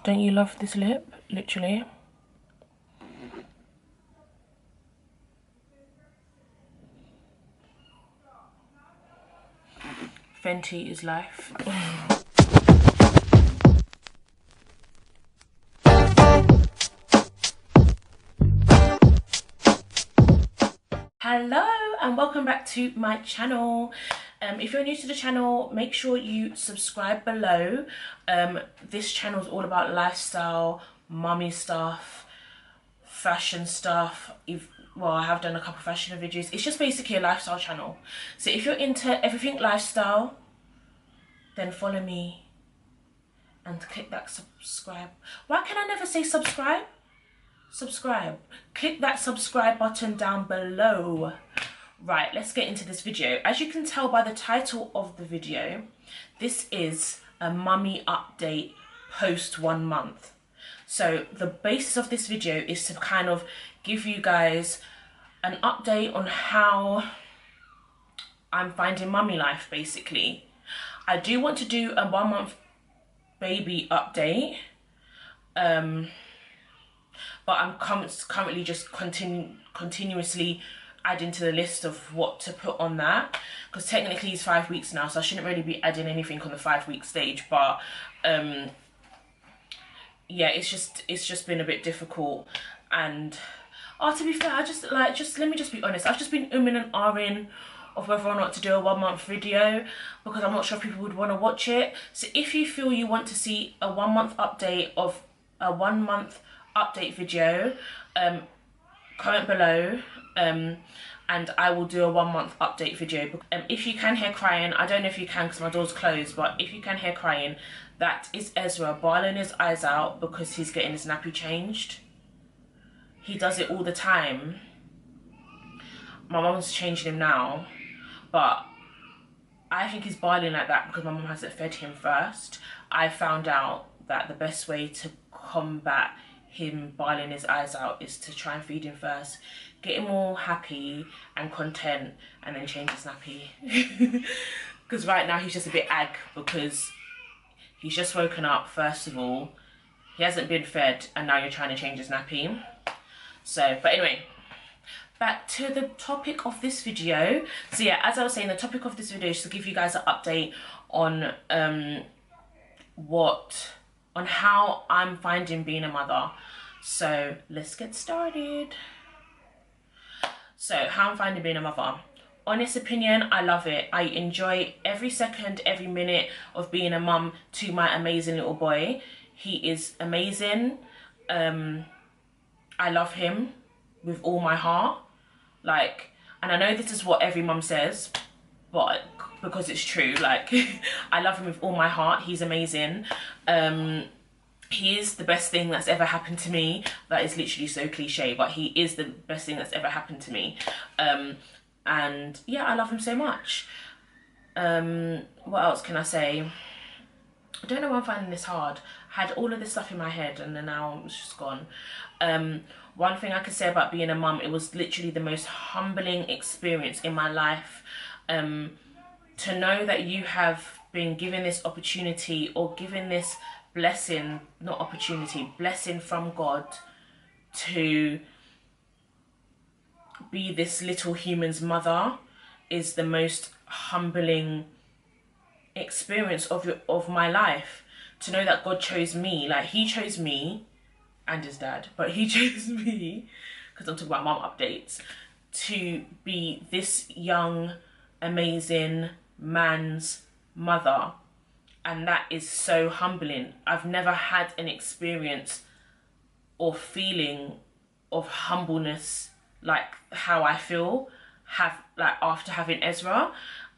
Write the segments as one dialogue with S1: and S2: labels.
S1: Don't you love this lip? Literally. Fenty is life. Hello and welcome back to my channel. If you're new to the channel, make sure you subscribe below. This channel is all about lifestyle, mummy stuff, fashion stuff. Well, I have done a couple fashion videos. It's just basically a lifestyle channel. So if you're into everything lifestyle, then follow me and click that subscribe. Why can I never say subscribe? Subscribe. Click that subscribe button down below. Right, let's get into this video. As you can tell by the title of the video, this is a mummy update post 1 month. So the basis of this video is to kind of give you guys an update on how I'm finding mummy life, basically. I do want to do a 1 month baby update, but I'm currently just continuously adding to the list of what to put on that, because technically it's 5 weeks now, so I shouldn't really be adding anything on the 5 week stage. But yeah, it's just been a bit difficult. And to be fair, let me just be honest, I've just been umming and ahhing of whether or not to do a 1 month video, because I'm not sure if people would want to watch it. So if you feel you want to see a 1 month update of a 1 month update video, comment below, and I will do a 1 month update video. If you can hear crying, I don't know if you can because my door's closed, but if you can hear crying, that is Ezra bawling his eyes out because he's getting his nappy changed. He does it all the time. My mum's changing him now, but I think he's bawling like that because my mum hasn't fed him first. I found out that the best way to combat him bawling his eyes out is to try and feed him first, get him all happy and content, and then change his nappy. Because right now he's just a bit ag because he's just woken up, first of all, he hasn't been fed, and now you're trying to change his nappy. So, but anyway, back to the topic of this video. So yeah, as I was saying, the topic of this video is to give you guys an update on how I'm finding being a mother. So let's get started. So how I'm finding being a mother. Honest opinion, I love it. I enjoy every second, every minute of being a mum to my amazing little boy. He is amazing. I love him with all my heart. Like, and I know this is what every mum says, but because it's true, like, I love him with all my heart. He's amazing. He is the best thing that's ever happened to me. That is literally so cliche, but he is the best thing that's ever happened to me. And yeah, I love him so much. What else can I say? I don't know why I'm finding this hard. I had all of this stuff in my head and then now it's just gone. One thing I could say about being a mum, it was literally the most humbling experience in my life. To know that you have been given this opportunity, or given this blessing, not opportunity, blessing from God, to be this little human's mother, is the most humbling experience of my life. To know that God chose me, like he chose me and his dad, but he chose me, because I'm talking about mum updates, to be this young amazing man's mother. And that is so humbling. I've never had an experience or feeling of humbleness like how I feel after having Ezra.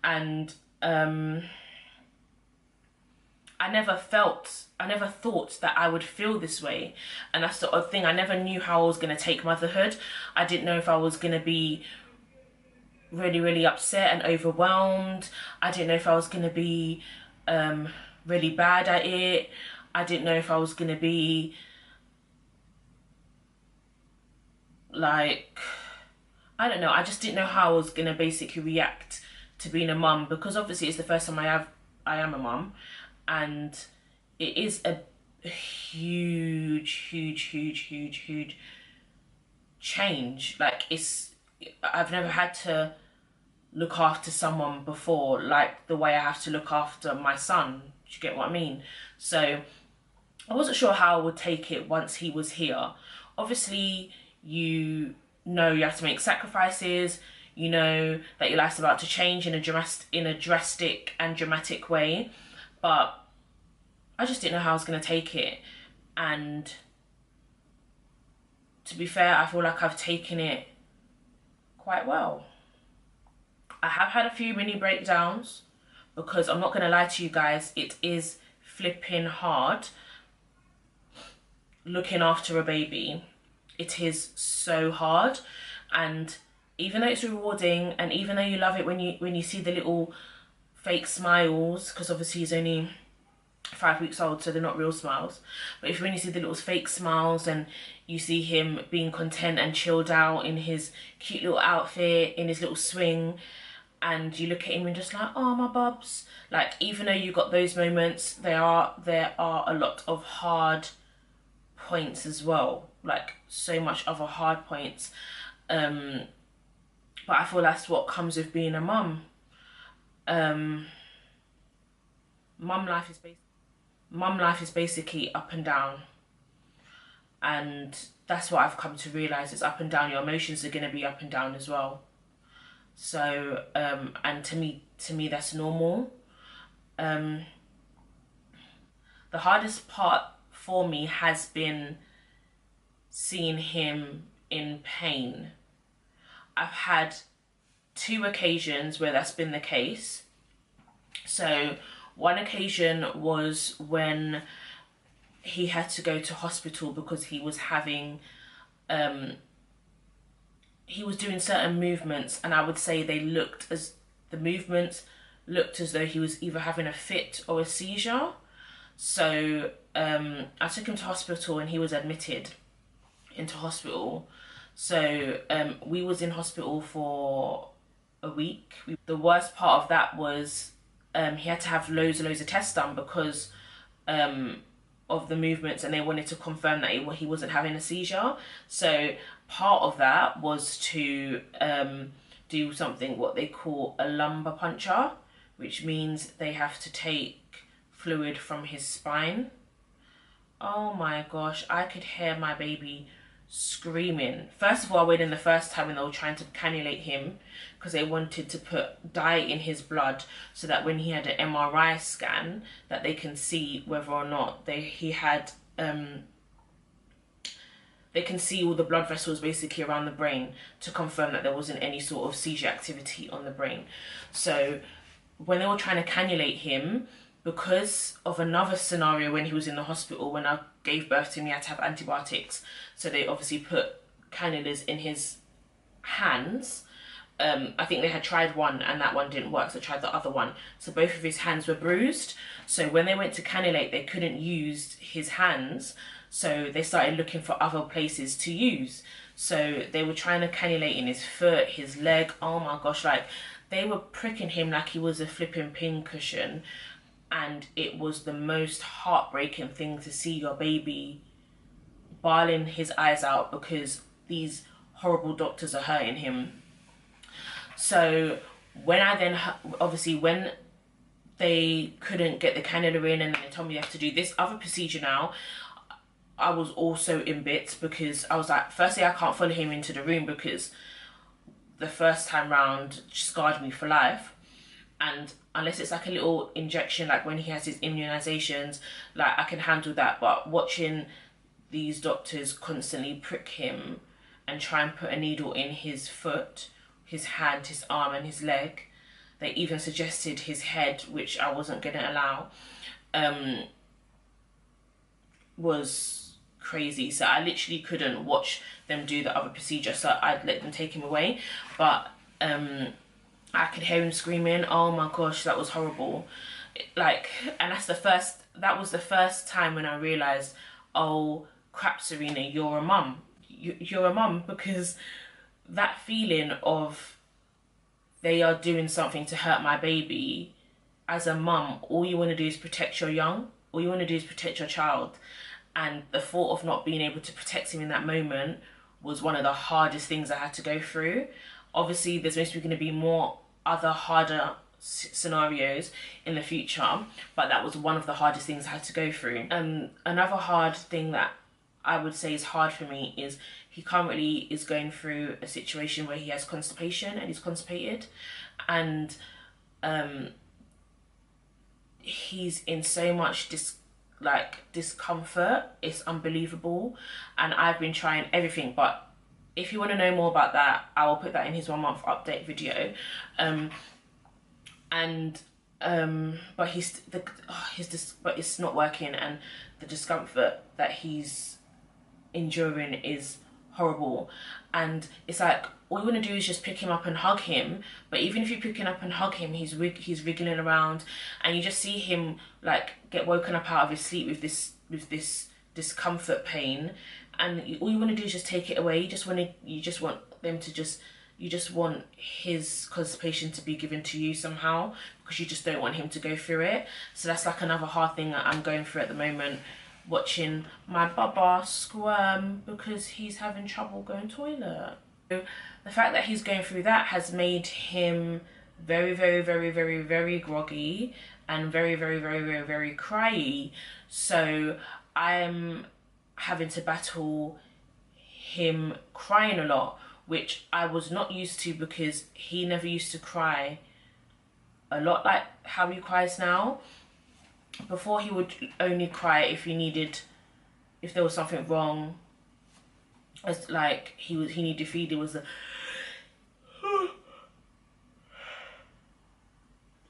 S1: And I never thought that I would feel this way. And that's the odd thing. I never knew how I was going to take motherhood. I didn't know if I was going to be really, really upset and overwhelmed. I didn't know if I was going to be really bad at it. I didn't know if I was going to be like, I don't know. I just didn't know how I was going to basically react to being a mum, because obviously it's the first time I am a mum, and it is a a huge change. Like, I've never had to look after someone before like the way I have to look after my son. Do you get what I mean? So I wasn't sure how I would take it once he was here. Obviously, you know you have to make sacrifices. You know that your life's about to change in a drastic and dramatic way. But I just didn't know how I was going to take it. And to be fair, I feel like I've taken it quite well. I have had a few mini breakdowns because I'm not going to lie to you guys, it is flipping hard looking after a baby. It is so hard, and even though it's rewarding and even though you love it when you see the little fake smiles, because obviously he's only 5 weeks old, so they're not real smiles, but when you see the little fake smiles and you see him being content and chilled out in his cute little outfit, in his little swing, and you look at him and just like, oh my bubs, like, even though you got those moments, there are a lot of hard points as well, like so much other hard points, but I feel that's what comes with being a mum. Mum life is basically up and down, and that's what I've come to realize. It's up and down. Your emotions are going to be up and down as well. So and to me that's normal. The hardest part for me has been seeing him in pain. I've had 2 occasions where that's been the case. So one occasion was when he had to go to hospital because he was having he was doing certain movements, and I would say the movements looked as though he was either having a fit or a seizure. So I took him to hospital and he was admitted into hospital. So we was in hospital for a week. The worst part of that was he had to have loads and loads of tests done because of the movements, and they wanted to confirm that he wasn't having a seizure. So part of that was to do something what they call a lumbar puncture, which means they have to take fluid from his spine. Oh my gosh, I could hear my baby screaming. First of all, I went in the first time when they were trying to cannulate him because they wanted to put dye in his blood so that when he had an MRI scan that they can see whether or not he had they can see all the blood vessels basically around the brain to confirm that there wasn't any sort of seizure activity on the brain. So when they were trying to cannulate him, because of another scenario when he was in the hospital, when I gave birth to him, he had to have antibiotics. So they obviously put cannulas in his hands. I think they had tried one and that one didn't work, so they tried the other one. So both of his hands were bruised. So when they went to cannulate, they couldn't use his hands. So they started looking for other places to use. So they were trying to cannulate in his foot, his leg. Oh my gosh, like they were pricking him like he was a flipping pin cushion. And it was the most heartbreaking thing to see your baby bawling his eyes out because these horrible doctors are hurting him. So when I then, obviously when they couldn't get the cannula in and they told me you have to do this other procedure now, I was also in bits because I was like, firstly, I can't follow him into the room because the first time round scarred me for life. And unless it's like a little injection, like when he has his immunizations, like I can handle that. But watching these doctors constantly prick him and try and put a needle in his foot, his hand, his arm and his leg, they even suggested his head, which I wasn't going to allow, was crazy. So I literally couldn't watch them do the other procedure, so I'd let them take him away. But I could hear him screaming. Oh my gosh, that was horrible. Like, and that was the first time when I realized, oh crap, Serena, you're a mum. You're a mum, because that feeling of they are doing something to hurt my baby, as a mum, all you want to do is protect your young. all you want to do is protect your child. And the thought of not being able to protect him in that moment was one of the hardest things I had to go through. Obviously, there's most going to be more other harder scenarios in the future, but that was one of the hardest things I had to go through. Another hard thing that I would say is hard for me is he currently is going through a situation where he has constipation and he's constipated, and he's in so much discomfort. It's unbelievable, and I've been trying everything. But if you want to know more about that, I will put that in his 1 month update video. But but it's not working, and the discomfort that he's enduring is horrible. And it's like, all you want to do is just pick him up and hug him, but even if you pick him up and hug him, he's wriggling around, and you just see him like get woken up out of his sleep with this discomfort pain, and all you want to do is just take it away. You just want his constipation to be given to you somehow, because you just don't want him to go through it. So that's like another hard thing that I'm going through at the moment, watching my baba squirm because he's having trouble going toilet. So the fact that he's going through that has made him very, very, very, very, very groggy and very, very, very, very, very cryy. So I'm having to battle him crying a lot, which I was not used to, because he never used to cry a lot like how he cries now. Before, he would only cry if there was something wrong, as like he needed feed. It was a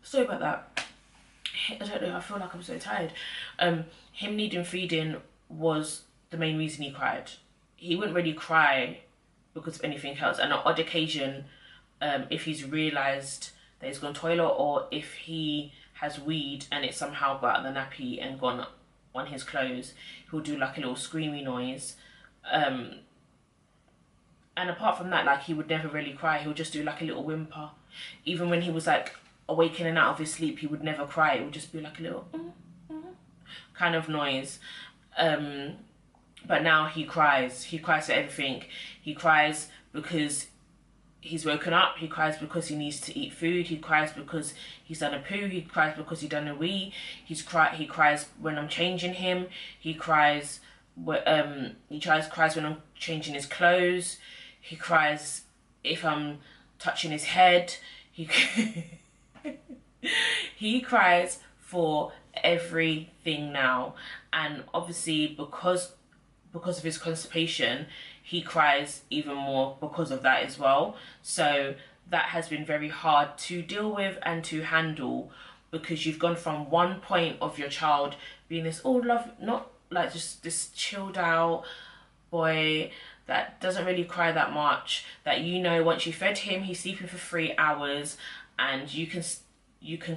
S1: sorry about that. I don't know, I feel like I'm so tired. Him needing feeding was the main reason he cried. He wouldn't really cry because of anything else. And on odd occasion, if he's realised that he's gone toilet, or if he has weed and it somehow got out of the nappy and gone on his clothes, he'll do like a little screamy noise. And apart from that, like, he would never really cry. He'll just do like a little whimper. Even when he was like awakening out of his sleep, he would never cry. It would just be like a little kind of noise. But now he cries. He cries for everything. He cries because he's woken up. He cries because he needs to eat food. He cries because he's done a poo. He cries because he's done a wee. He cries when I'm changing him. He cries when I'm changing his clothes. He cries if I'm touching his head. He cries for everything now. And obviously, because of his constipation, he cries even more because of that as well. So that has been very hard to deal with and to handle, because you've gone from one point of your child being this not like just this chilled out boy that doesn't really cry that much, that, you know, once you fed him, he's sleeping for 3 hours, and you can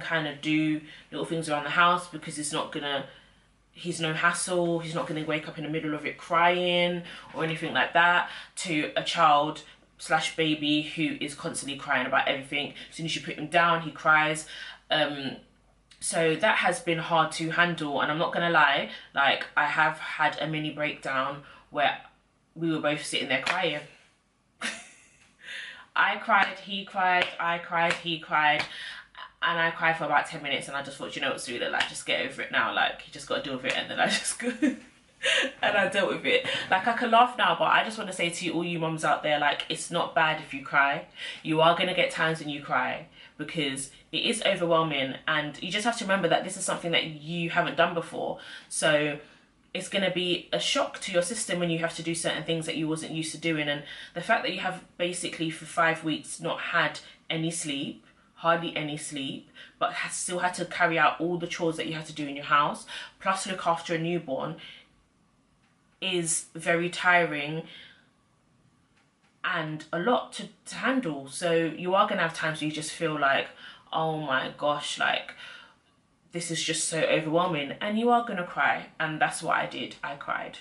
S1: kind of do little things around the house because he's no hassle. He's not going to wake up in the middle of it crying or anything like that, to a child / baby who is constantly crying about everything. As soon as you put him down, he cries. So that has been hard to handle, and I'm not going to lie, like, I have had a mini breakdown where we were both sitting there crying. I cried, he cried, I cried, he cried. And I cried for about 10 minutes, and I just thought, you know what, Sula, like, just get over it now. Like, you just got to deal with it. And then I just go and I dealt with it. Like, I can laugh now, but I just want to say to you, all you mums out there, like, it's not bad if you cry. You are going to get times when you cry, because it is overwhelming, and you just have to remember that this is something that you haven't done before. So it's going to be a shock to your system when you have to do certain things that you wasn't used to doing. And the fact that you have basically for 5 weeks not had any sleep, hardly any sleep, but still had to carry out all the chores that you had to do in your house, plus look after a newborn, is very tiring and a lot to handle. So you are going to have times where you just feel like, oh my gosh, like, this is just so overwhelming, and you are going to cry. And that's what I did. I cried.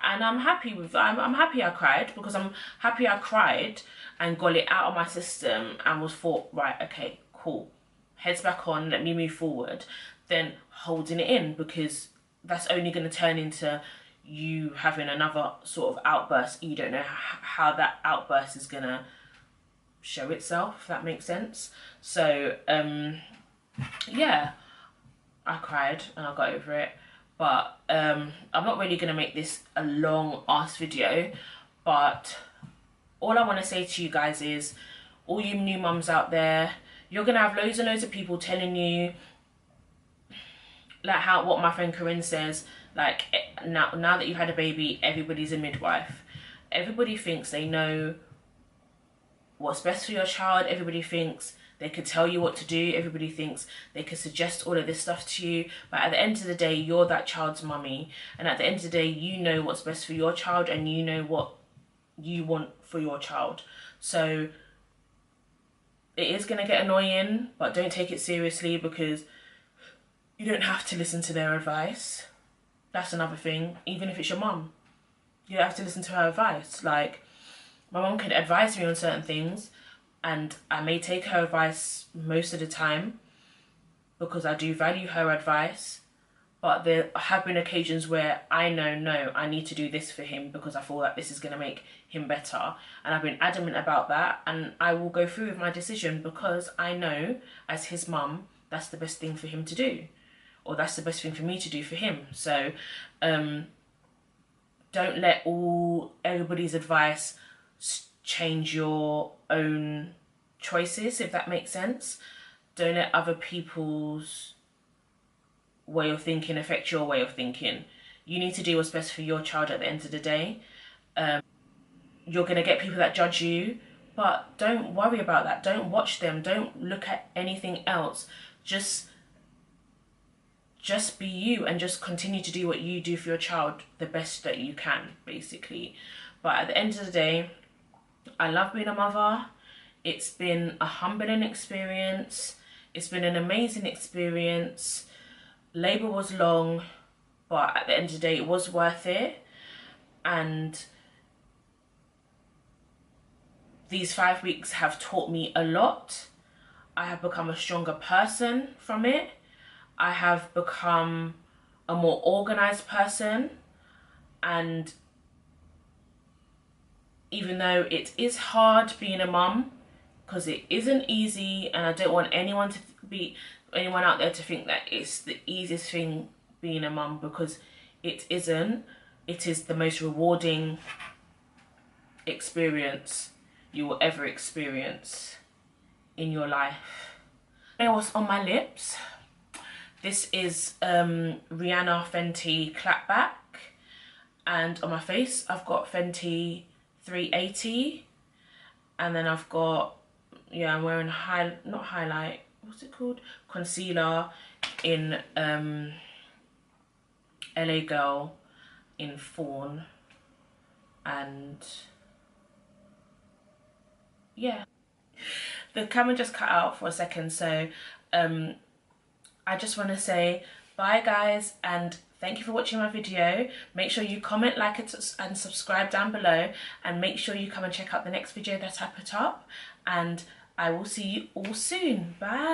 S1: And I'm happy I cried, because I'm happy I cried and got it out of my system and was thought, right, okay, cool, heads back on, let me move forward, than holding it in, because that's only going to turn into you having another sort of outburst. You don't know how that outburst is going to show itself, if that makes sense. So yeah, I cried and I got over it. But I'm not really going to make this a long ass video, but all I want to say to you guys is, all you new mums out there, you're going to have loads and loads of people telling you, like what my friend Corinne says, like now that you've had a baby, everybody's a midwife. Everybody thinks they know what's best for your child. Everybody thinks they could tell you what to do. Everybody thinks they could suggest all of this stuff to you. But at the end of the day, you're that child's mummy. And at the end of the day, you know what's best for your child and you know what you want for your child. So it is going to get annoying, but don't take it seriously, because you don't have to listen to their advice. That's another thing. Even if it's your mum, you don't have to listen to her advice. Like, my mum could advise me on certain things, and I may take her advice most of the time because I do value her advice. But there have been occasions where I know, no, I need to do this for him because I feel that this is going to make him better. And I've been adamant about that, and I will go through with my decision because I know, as his mum, that's the best thing for him to do. Or that's the best thing for me to do for him. So don't let everybody's advice change your own choices, if that makes sense. Don't let other people's way of thinking affect your way of thinking. You need to do what's best for your child at the end of the day. You're going to get people that judge you, but don't worry about that. Don't watch them. Don't look at anything else. Just be you, and just continue to do what you do for your child the best that you can, basically. But at the end of the day, I love being a mother. It's been a humbling experience. It's been an amazing experience. Labour was long, but at the end of the day, it was worth it. And these 5 weeks have taught me a lot. I have become a stronger person from it. I have become a more organised person, and even though it is hard being a mum, because it isn't easy, and I don't want anyone out there to think that it's the easiest thing being a mum, because it isn't. It is the most rewarding experience you will ever experience in your life. What's on my lips? This is Rihanna Fenty Clapback, and on my face I've got Fenty 380, and then I've got, yeah, I'm wearing not highlight, what's it called, concealer in LA Girl in Fawn, and yeah, the camera just cut out for a second, so I just want to say bye guys, and thank you for watching my video. Make sure you comment, like it, and subscribe down below, and make sure you come and check out the next video that I put up, and I will see you all soon. Bye.